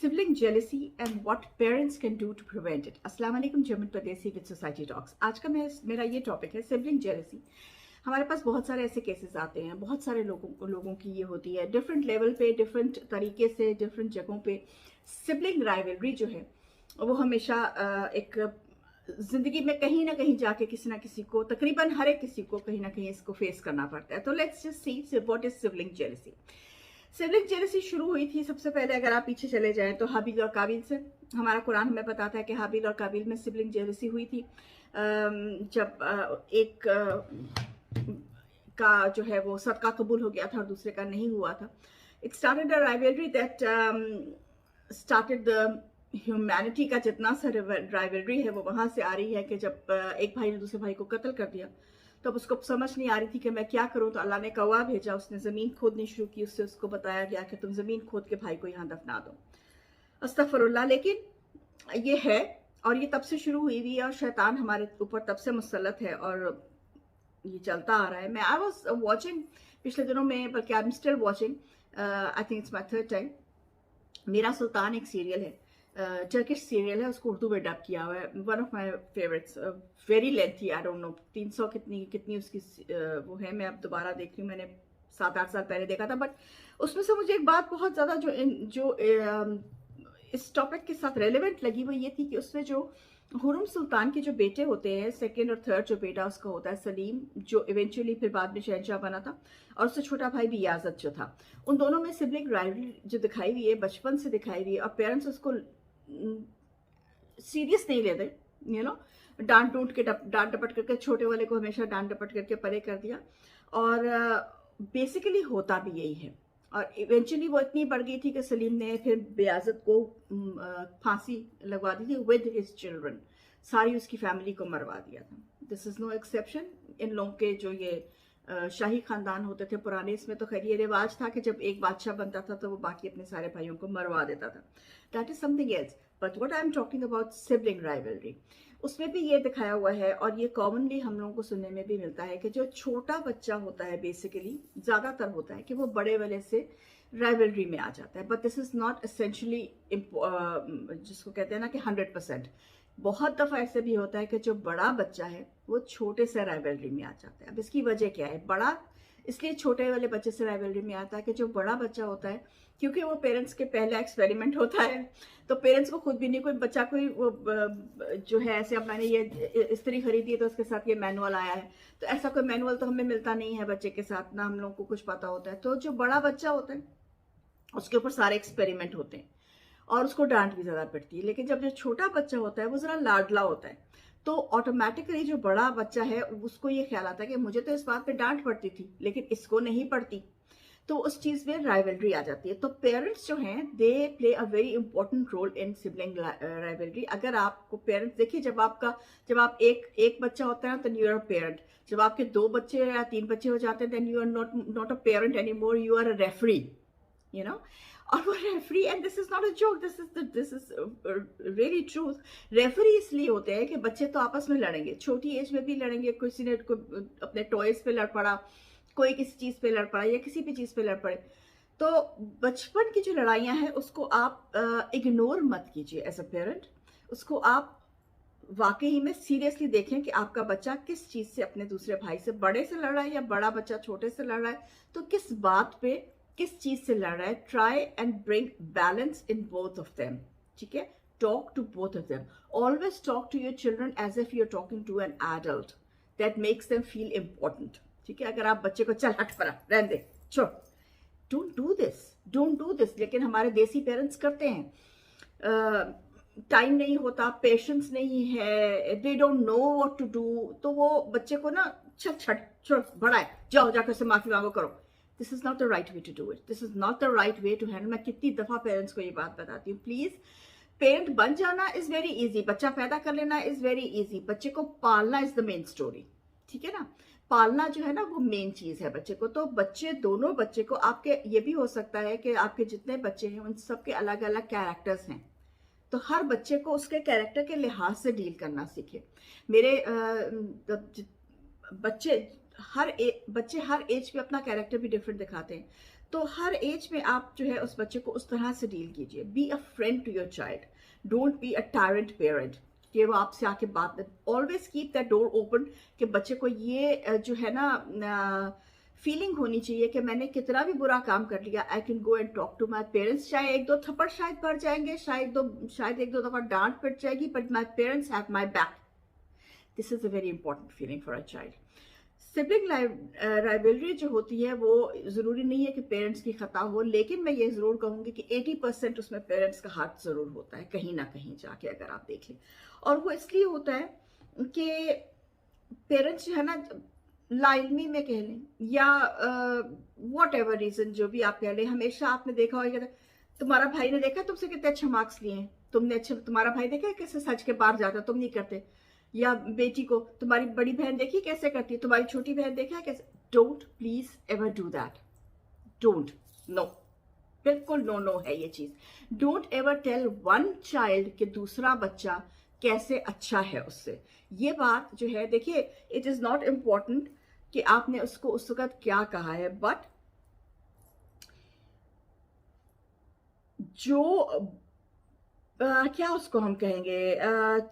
sibling jealousy and what parents can do to prevent it. अस्सलाम वालेकुम, German परदेसी with society talks. आज का मेरा ये टॉपिक है सिबलिंग जेलसी। हमारे पास बहुत सारे ऐसे केसेस आते हैं, बहुत सारे लोगों की ये होती है डिफरेंट लेवल पे, डिफरेंट तरीके से, डिफरेंट जगहों पे। सिबलिंग राइवलरी जो है वो हमेशा एक जिंदगी में कहीं ना कहीं जाके किसी ना किसी को, तकरीबन हर एक किसी को कहीं ना कहीं इसको फेस करना पड़ता है। तो let's just see what is sibling jealousy. Sibling jealousy शुरू हुई थी सबसे पहले, अगर आप पीछे चले जाएं तो हाबिल और काबिल से। हमारा कुरान हमें बताता है कि हाबिल और काबिल में सिबलिंग जेलसी हुई थी जब एक का जो है वो सदका कबूल हो गया था और दूसरे का नहीं हुआ था। It started a rivalry that started the humanity का जितना सा राइवलरी है वो वहां से आ रही है कि जब एक भाई ने दूसरे भाई को कत्ल कर दिया तब उसको समझ नहीं आ रही थी कि मैं क्या करूं, तो अल्लाह ने कौवा भेजा, उसने ज़मीन खोदनी शुरू की। उससे उसको बताया गया कि तुम ज़मीन खोद के भाई को यहाँ दफना दो। अस्तगफिरुल्लाह। लेकिन ये है और ये तब से शुरू हुई हुई है और शैतान हमारे ऊपर तब से मुसल्लत है और ये चलता आ रहा है। मैं आई वॉज वॉचिंग पिछले दिनों में, बल्कि I am still watching, I think it's my third time, मेरा सुल्तान एक सीरियल है, टर्किश सीरियल है, उसको उर्दू में डब किया हुआ है। One of my favourites, very lengthy, I don't know 300 कितनी उसकी वो है। मैं अब दोबारा देख रही हूँ, मैंने 7-8 साल पहले देखा था। बट उसमें से मुझे एक बात बहुत ज़्यादा जो इस टॉपिक के साथ रेलिवेंट लगी वो ये थी कि उसमें जो हुर्रम सुल्तान के जो बेटे होते हैं, सेकेंड और थर्ड जो बेटा उसका होता है सलीम, जो इवेंचुअली फिर बाद में शहनशाह बना था, और उससे छोटा भाई बियाज़त जो था, उन दोनों में सिबलिंग राइवलरी जो दिखाई हुई है, बचपन से दिखाई हुई है और पेरेंट्स उसको सीरियस नहीं लेते। यू नो, डांट डपट करके छोटे वाले को हमेशा डांट डपट करके परे कर दिया। और बेसिकली होता भी यही है। और इवेंचुअली वो इतनी बढ़ गई थी कि सलीम ने फिर बियाज़त को फांसी लगवा दी थी विद हिज चिल्ड्रन, सारी उसकी फैमिली को मरवा दिया था। This is no exception. इन लोगों के जो ये शाही खानदान होते थे पुराने, इसमें तो खैर ये रिवाज था कि जब एक बादशाह बनता था तो वो बाकी अपने सारे भाइयों को मरवा देता था। That is something else. But what I am talking about sibling rivalry, उसमें भी ये दिखाया हुआ है और ये कॉमनली हम लोगों को सुनने में भी मिलता है कि जो छोटा बच्चा होता है बेसिकली ज्यादातर होता है कि वो बड़े वाले से राइवलरी में आ जाता है। But this is not essentially, जिसको कहते हैं ना कि 100%। बहुत दफा ऐसे भी होता है कि जो बड़ा बच्चा है वो छोटे से राइवलरी में आ जाता है। अब इसकी वजह क्या है? बड़ा इसलिए छोटे वाले बच्चे से राइवलरी में आता है कि जो बड़ा बच्चा होता है, क्योंकि वो पेरेंट्स के पहला एक्सपेरिमेंट होता है, तो पेरेंट्स को खुद भी नहीं, कोई बच्चा कोई वो जो है ऐसे, अब मैंने ये इस्त्री खरीदी है तो उसके साथ ये मैनुअल आया है, तो ऐसा कोई मैनुअल तो हमें मिलता नहीं है बच्चे के साथ, ना हम लोग को कुछ पता होता है। तो जो बड़ा बच्चा होता है उसके ऊपर सारे एक्सपेरिमेंट होते हैं और उसको डांट भी ज्यादा पड़ती है। लेकिन जब जो छोटा बच्चा होता है वो जरा लाडला होता है, तो ऑटोमेटिकली जो बड़ा बच्चा है उसको ये ख्याल आता है कि मुझे तो इस बात पे डांट पड़ती थी लेकिन इसको नहीं पड़ती, तो उस चीज में राइवलरी आ जाती है। तो पेरेंट्स जो हैं they play a very important role in sibling rivalry. अगर आपको पेरेंट्स, देखिए, जब आप एक बच्चा होता है तो यू आर अ पेरेंट। जब आपके 2 बच्चे या 3 बच्चे हो जाते हैं then you are not a parent any more, you are a referee, you know. और वो referee, and this is not a joke, this is really truth. Referee इसलिए होते हैं कि बच्चे तो आपस में लड़ेंगे, छोटी एज में भी लड़ेंगे, किसी ने अपने टॉयज पे लड़ पड़ा, कोई किसी चीज पे लड़ पड़ा या किसी भी चीज पे लड़ पड़े। तो बचपन की जो लड़ाइयां हैं उसको आप इग्नोर मत कीजिए एज अ पेरेंट। उसको आप वाकई में सीरियसली देखें कि आपका बच्चा किस चीज से अपने दूसरे भाई से, बड़े से लड़ रहा है या बड़ा बच्चा छोटे से लड़ रहा है, तो किस बात पे, किस चीज से लड़ रहा है। Try and bring balance in both of them, ठीक है। Talk to both of them. Always talk to your children as if you are talking to an adult. That makes them feel important, ठीक है। अगर आप बच्चे को चल हट पड़ा, रहने दे, छोड़, डोंट डू दिस। लेकिन हमारे देसी पेरेंट्स करते हैं। टाइम नहीं होता, पेशेंस नहीं है, they don't know what to do, तो वो बच्चे को ना छोड़, बड़ा है, जाओ जाकर से माफी मांगो, करो। This is not the right way to do it. This is not the right way to handle. मैं कितनी दफा पेरेंट्स को ये बात बताती हूँ, प्लीज। पेरेंट बन जाना इज वेरी इजी, बच्चा पैदा कर लेना इज वेरी इजी, बच्चे को पालना इज द मेन स्टोरी, ठीक है ना। पालना जो है ना वो मेन चीज है बच्चे को। तो दोनों बच्चे को, आपके ये भी हो सकता है कि आपके जितने बच्चे हैं उन सबके अलग अलग कैरेक्टर्स हैं, तो हर बच्चे को उसके कैरेक्टर के लिहाज से डील करना सीखे। मेरे बच्चे हर एज पे अपना कैरेक्टर भी डिफरेंट दिखाते हैं। तो हर एज में आप जो है उस बच्चे को उस तरह से डील कीजिए। Be a friend to your child, don't be a tyrant parent कि वो आपसे आके बात, always keep that door open कि बच्चे को ये जो है ना फीलिंग होनी चाहिए कि मैंने कितना भी बुरा काम कर लिया, I can go and talk to my parents. चाहे एक दो थप्पड़ शायद पड़ जाएंगे, शायद एक दो दफा डांट पड़ जाएगी, but my parents have my back. This is a very important feeling for a child. Sibling rivalry जो होती है वो ज़रूरी नहीं है कि पेरेंट्स की खता हो, लेकिन मैं ये ज़रूर कहूँगी कि 80% उसमें पेरेंट्स का हाथ ज़रूर होता है कहीं ना कहीं जाके, अगर आप देख लें। और वो इसलिए होता है कि पेरेंट्स जो है ना, लाइलमी में कह लें या वॉट एवर रीज़न जो भी आप कह लें, हमेशा आपने देखा होगा, तुम्हारा भाई ने देखा तुमसे कितने अच्छे मार्क्स लिए हैं, तुमने अच्छे, तुम्हारा भाई देखा है कैसे सच के बाहर जाता, तुम नहीं करते। या बेटी को तुम्हारी बड़ी बहन देखी कैसे करती है, तुम्हारी छोटी बहन देखा है कैसे। Don't please ever do that, don't, no, बिल्कुल नो नो है ये चीज। Don't ever tell one child कि दूसरा बच्चा कैसे अच्छा है उससे। ये बात जो है, देखिए, इट इज नॉट इम्पॉर्टेंट कि आपने उसको उस वक्त क्या कहा है, बट जो क्या उसको हम कहेंगे,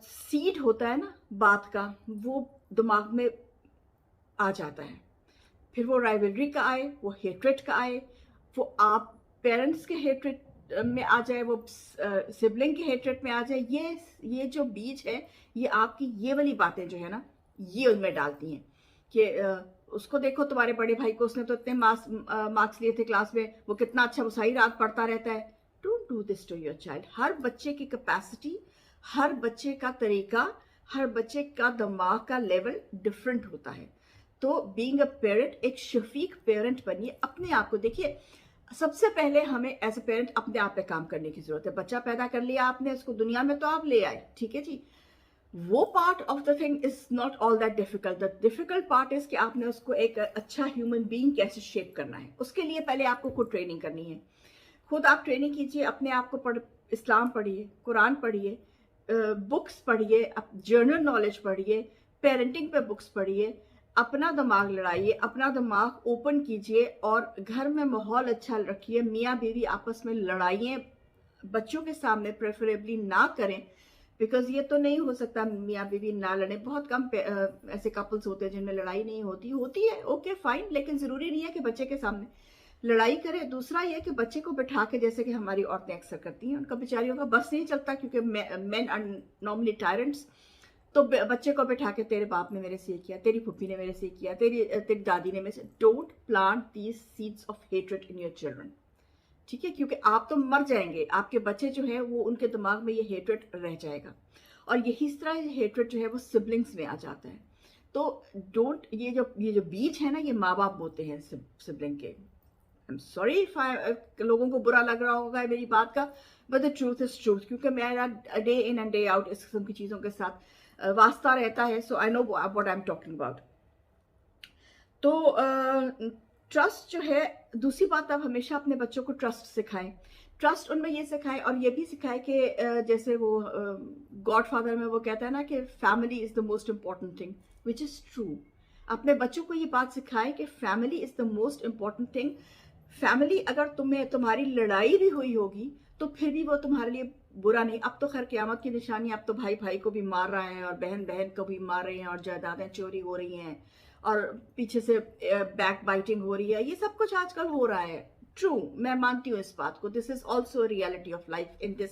सीड होता है ना बात का, वो दिमाग में आ जाता है। फिर वो राइवलरी का आए, वो हेट्रेट का आए, वो आप पेरेंट्स के हेट्रेट में आ जाए, वो सिबलिंग के हेट्रेट में आ जाए, ये जो बीज है, ये आपकी ये वाली बातें जो है ना, ये उनमें डालती हैं कि उसको देखो, तुम्हारे बड़े भाई को, उसने तो इतने मार्क्स लिए थे क्लास में, वो कितना अच्छा, वो सारी रात पढ़ता रहता है। Don't do this to your child. हर बच्चे की कैपेसिटी, हर बच्चे का तरीका, हर बच्चे का दिमाग का लेवल डिफरेंट होता है। तो बीइंग अ पेरेंट, एक शफीक पेरेंट बनिए। अपने आप को देखिए, सबसे पहले हमें एज अ पेरेंट अपने आप पे काम करने की जरूरत है। बच्चा पैदा कर लिया आपने, उसको दुनिया में तो आप ले आए, ठीक है जी, वो part of the thing is not all that difficult. The difficult part is कि आपने उसको एक अच्छा ह्यूमन बीइंग कैसे शेप करना है। उसके लिए पहले आपको खुद ट्रेनिंग करनी है। खुद आप ट्रेनिंग कीजिए, अपने आप को इस्लाम पढ़िए, कुरान पढ़िए, बुक्स पढ़िए, जर्नल नॉलेज पढ़िए, पेरेंटिंग पे बुक्स पढ़िए, अपना दिमाग लड़ाइए, अपना दिमाग ओपन कीजिए, और घर में माहौल अच्छा रखिए। मियाँ बीवी आपस में लड़ाइए बच्चों के सामने प्रेफरेबली ना करें, बिकॉज ये तो नहीं हो सकता मियाँ बीवी ना लड़े। बहुत कम ऐसे कपल्स होते हैं जिनमें लड़ाई नहीं होती है, ओके फाइन, लेकिन जरूरी नहीं है कि बच्चे के सामने लड़ाई करे। दूसरा ये कि बच्चे को बिठा के, जैसे कि हमारी औरतें अक्सर करती हैं, उनका बेचारियों का बस नहीं चलता क्योंकि मेन आर नॉर्मली टायरेंट्स। तो बच्चे को बिठा के, तेरे बाप ने मेरे से ये किया, तेरी फुप्पी ने मेरे से किया, तेरी दादी ने मेरे से। Don't plant these seeds of hatred in your children, ठीक है, क्योंकि आप तो मर जाएंगे, आपके बच्चे जो है वो, उनके दिमाग में ये हेट्रेड रह जाएगा, और यही इस तरह हेट्रेड जो है वो सिबलिंग्स में आ जाता है। तो डोंट, ये जो बीज है ना, ये माँ बाप बोते हैं सिबलिंग के। आई एम सॉरी इफ लोगों को बुरा लग रहा होगा मेरी बात का, but the truth is truth, क्योंकि मेरा day in and day out इस किस्म की चीज़ों के साथ वास्ता रहता है। So I know what I am talking about. तो ट्रस्ट जो है, दूसरी बात, आप हमेशा अपने बच्चों को ट्रस्ट सिखाएं। ट्रस्ट उनमें ये सिखाएं, और ये भी सिखाएं कि जैसे वो गॉडफादर में वो कहता है ना कि family is the most important thing, which is true. अपने बच्चों को ये बात सिखाएं कि family is the most important thing. Family, अगर तुम्हारी लड़ाई भी हुई होगी तो फिर भी वो तुम्हारे लिए बुरा नहीं। अब तो खैर क़यामत की निशानी, अब तो भाई भाई को भी मार रहे हैं, और बहन बहन को भी मार रहे हैं, और जायदादें चोरी हो रही हैं, और पीछे से बैक बाइटिंग हो रही है। ये सब कुछ आजकल हो रहा है, ट्रू, मैं मानती हूँ इस बात को। This is also reality of life in this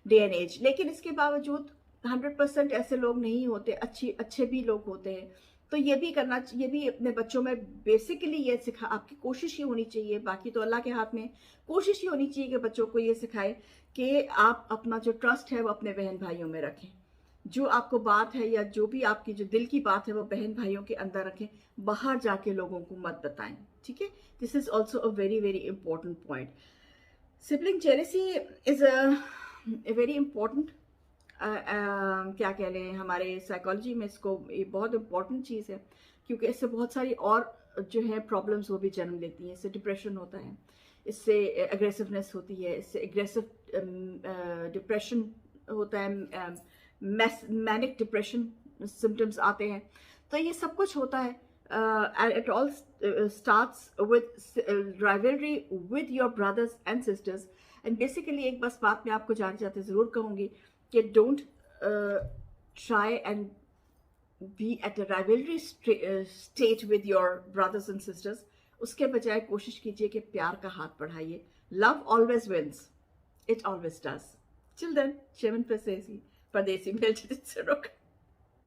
day and age. लेकिन इसके बावजूद 100% ऐसे लोग नहीं होते, अच्छे भी लोग होते हैं। तो ये भी करना, ये भी अपने बच्चों में बेसिकली ये सिखा, आपकी कोशिश ये होनी चाहिए, बाकी तो अल्लाह के हाथ में, कोशिश ये होनी चाहिए कि बच्चों को ये सिखाए कि आप अपना जो ट्रस्ट है वो अपने बहन भाइयों में रखें। जो आपको बात है, या जो भी आपकी जो दिल की बात है, वो बहन भाइयों के अंदर रखें, बाहर जाके लोगों को मत बताएं, ठीक है। This is also a very very important point. Sibling jealousy is a very important, क्या कह लें, हमारे साइकोलॉजी में इसको, ये बहुत इंपॉर्टेंट चीज़ है, क्योंकि इससे बहुत सारी और जो है प्रॉब्लम्स वो भी जन्म लेती हैं। इससे डिप्रेशन होता है, इससे एग्रेसिवनेस होती है, इससे एग्रेसिव डिप्रेशन होता है, मैनिक डिप्रेशन सिम्टम्स आते हैं। तो ये सब कुछ होता है। and it all starts with rivalry with your brothers and sisters. And basically एक बस बात मैं आपको जानना चाहते ज़रूर कहूँगी कि don't try and be at a rivalry state with your brothers and sisters. उसके बजाय कोशिश कीजिए कि प्यार का हाथ बढ़ाइए. Love always wins. It always does. Till then, Shemin Prasesi, Pradesi Melchizedek.